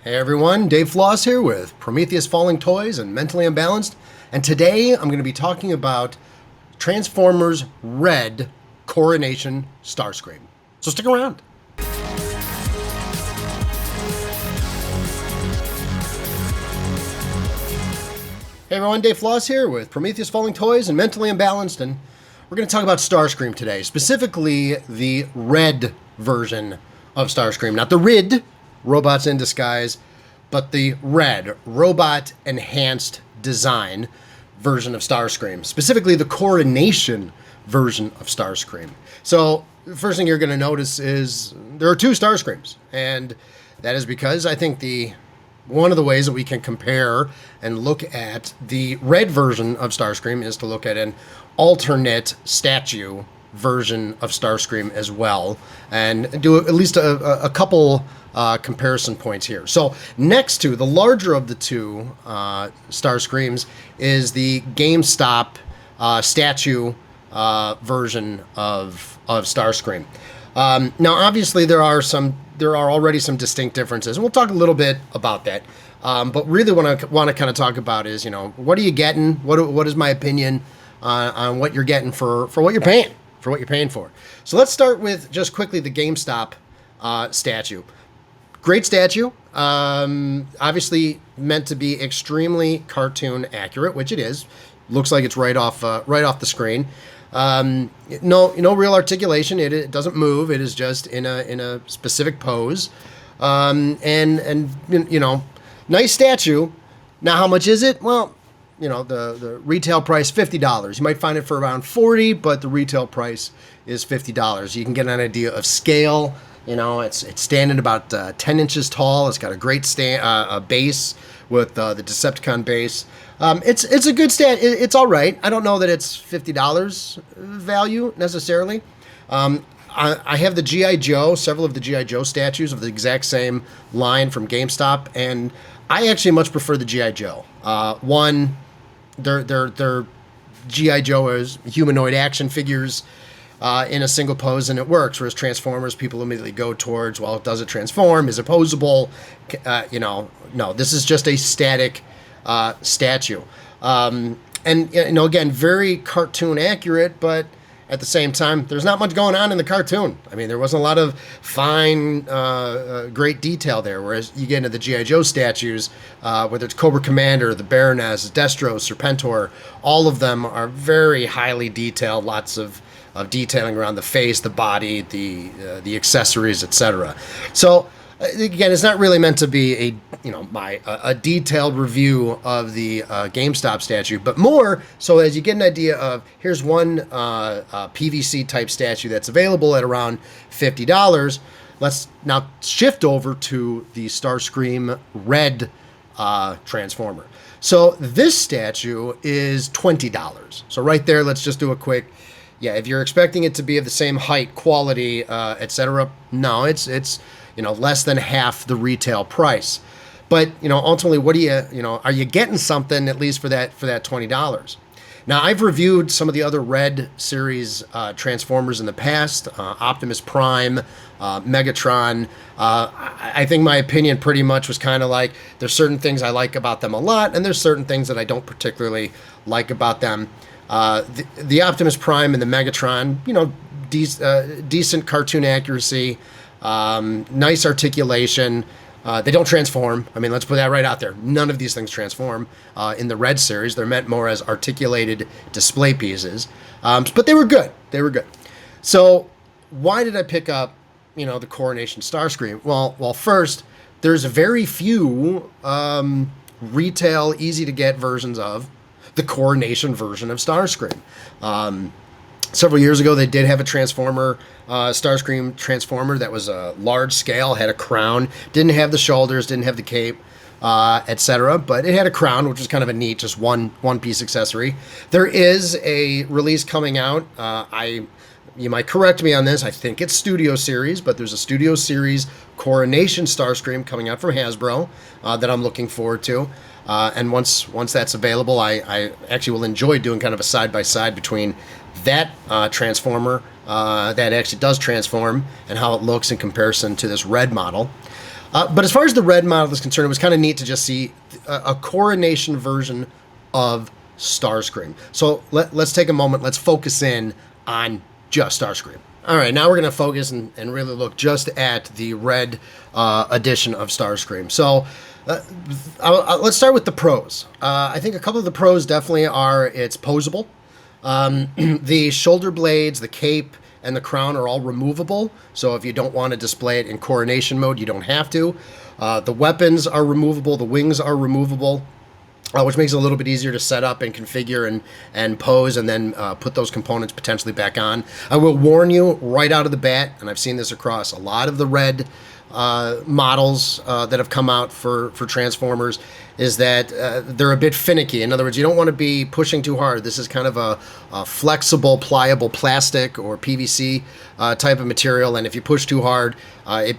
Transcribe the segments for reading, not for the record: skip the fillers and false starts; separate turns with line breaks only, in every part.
Hey everyone, Dave Floss here with Prometheus Falling Toys and Mentally Unbalanced, and today I'm going to be talking about Transformers Red Coronation StarScream. So stick around. Hey everyone, Dave Floss here with Prometheus Falling Toys and Mentally Unbalanced, and we're going to talk about StarScream today, specifically the red version of StarScream, not the RID, Robots in Disguise, but the red, Robot Enhanced Design version of StarScream, specifically the Coronation version of StarScream. So the first thing you're going to notice is there are two StarScreams, and that is because I think one of the ways that we can compare and look at the red version of StarScream is to look at an alternate statue version of StarScream as well, and do at least a couple comparison points here. So next to the larger of the two StarScreams is the GameStop statue version of Starscream. Now, obviously, there are already some distinct differences, and we'll talk a little bit about that. But really, what I want to kind of talk about is, what are you getting? What is my opinion on what you're getting for what you're paying? For what you're paying for. So let's start with just quickly the GameStop statue. Great statue. Obviously meant to be extremely cartoon accurate, which it is. Looks like it's right off the screen. No real articulation. It doesn't move. It is just in a specific pose. And nice statue. Now, how much is it? Well, the retail price, $50. You might find it for around $40, but the retail price is $50. You can get an idea of scale. It's standing about 10 inches tall. It's got a great base with the Decepticon base. It's a good stand. It's all right. I don't know that it's $50 value necessarily. I have the G.I. Joe, several of the G.I. Joe statues of the exact same line from GameStop, and I actually much prefer the G.I. Joe. They're G.I. Joe as humanoid action figures in a single pose, and it works. Whereas Transformers, people immediately go towards, well, does it transform? Is it posable? No, this is just a static statue. And again, very cartoon accurate, but at the same time, there's not much going on in the cartoon. I mean, there wasn't a lot of fine, great detail there. Whereas you get into the G.I. Joe statues, whether it's Cobra Commander, the Baroness, Destro, Serpentor, all of them are very highly detailed, lots of detailing around the face, the body, the accessories, etc. So again, it's not really meant to be a detailed review of the GameStop statue, but more so as you get an idea of, here's one PVC type statue that's available at around $50. Let's now shift over to the StarScream Red Transformer. So this statue is $20. So right there, let's just do a quick. Yeah, if you're expecting it to be of the same height, quality, etc., no, it's less than half the retail price. But ultimately, what do are you getting something at least for that $20? Now, I've reviewed some of the other Red series Transformers in the past, Optimus Prime, Megatron. I think my opinion pretty much was kind of like, there's certain things I like about them a lot, and there's certain things that I don't particularly like about them. The Optimus Prime and the Megatron, decent cartoon accuracy, nice articulation. They don't transform. I mean, let's put that right out there. None of these things transform in the Red series. They're meant more as articulated display pieces. But they were good. So why did I pick up, the Coronation StarScream? Well, first, there's very few retail, easy-to-get versions of the Coronation version of StarScream. Several years ago, they did have a Transformer, StarScream Transformer that was a large scale, had a crown, didn't have the shoulders, didn't have the cape, etc. But it had a crown, which was kind of a neat, just one piece accessory. There is a release coming out. You might correct me on this. I think it's Studio Series, but there's a Studio Series Coronation StarScream coming out from Hasbro that I'm looking forward to. And once that's available, I actually will enjoy doing kind of a side-by-side between that Transformer that actually does transform and how it looks in comparison to this red model. But as far as the red model is concerned, it was kind of neat to just see a coronation version of StarScream. So let's take a moment. Let's focus in on just StarScream. All right, now we're going to focus and really look just at the red edition of StarScream. So let's start with the pros. I think a couple of the pros definitely are it's posable. The shoulder blades, the cape, and the crown are all removable. So if you don't want to display it in coronation mode, you don't have to. The weapons are removable. The wings are removable. Which makes it a little bit easier to set up and configure and pose and then put those components potentially back on. I will warn you right out of the bat, and I've seen this across a lot of the red models that have come out for Transformers, is that they're a bit finicky. In other words, you don't want to be pushing too hard. This is kind of a flexible, pliable plastic or PVC type of material, and if you push too hard, it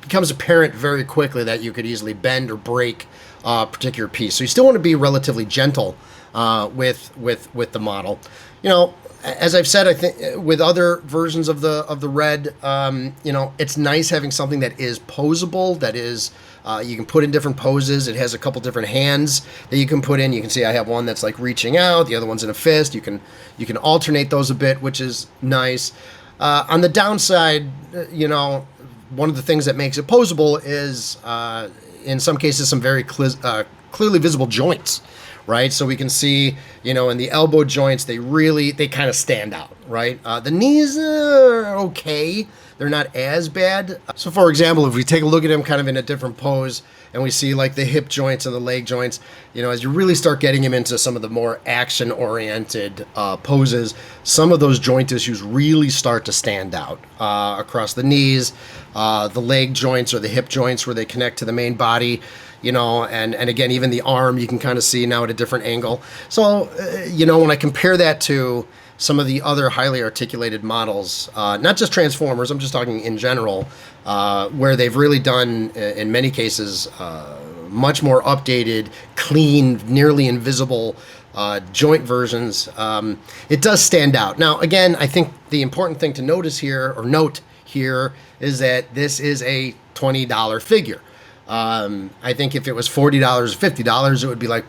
becomes apparent very quickly that you could easily bend or break a particular piece. So you still want to be relatively gentle with the model. You know, as I've said, I think with other versions of the red, you know, it's nice having something that is posable, that is you can put in different poses. It has a couple different hands that you can put in. You can see I have one that's like reaching out, the other one's in a fist. You can alternate those a bit, which is nice. On the downside, you know, one of the things that makes it posable is in some cases some very clearly visible joints, right? So we can see, you know, in the elbow joints, they kind of stand out, right? The knees are okay. They're not as bad. So for example, if we take a look at him kind of in a different pose and we see like the hip joints and the leg joints, you know, as you really start getting him into some of the more action-oriented poses, some of those joint issues really start to stand out across the knees, the leg joints or the hip joints where they connect to the main body, you know, and again, even the arm you can kind of see now at a different angle. So, you know, when I compare that to some of the other highly articulated models, not just Transformers, I'm just talking in general, where they've really done, in many cases, much more updated, clean, nearly invisible joint versions, it does stand out. Now, again, I think the important thing to note here is that this is a $20 figure. I think if it was $40 or $50, it would be like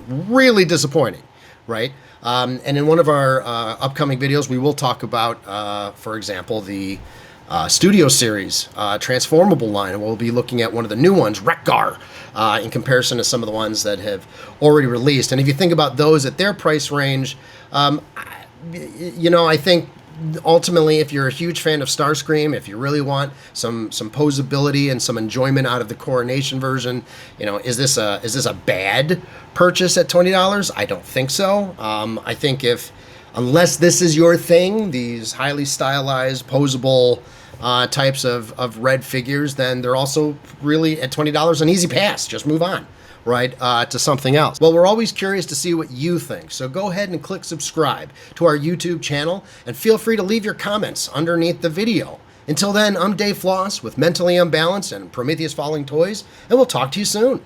really disappointing, right? And in one of our upcoming videos, we will talk about, for example, the Studio Series transformable line, and we'll be looking at one of the new ones, Wreck-Gar, in comparison to some of the ones that have already released. And if you think about those at their price range, you know, I think ultimately, if you're a huge fan of StarScream, if you really want some posability and some enjoyment out of the Coronation version, you know, is this a bad purchase at $20? I don't think so. I think unless this is your thing, these highly stylized, posable types of red figures, then they're also really at $20 an easy pass. Just move on, right, to something else. Well, we're always curious to see what you think, so go ahead and click subscribe to our YouTube channel, and feel free to leave your comments underneath the video. Until then, I'm Dave Floss with Mentally Unbalanced and Prometheus Falling Toys, and we'll talk to you soon.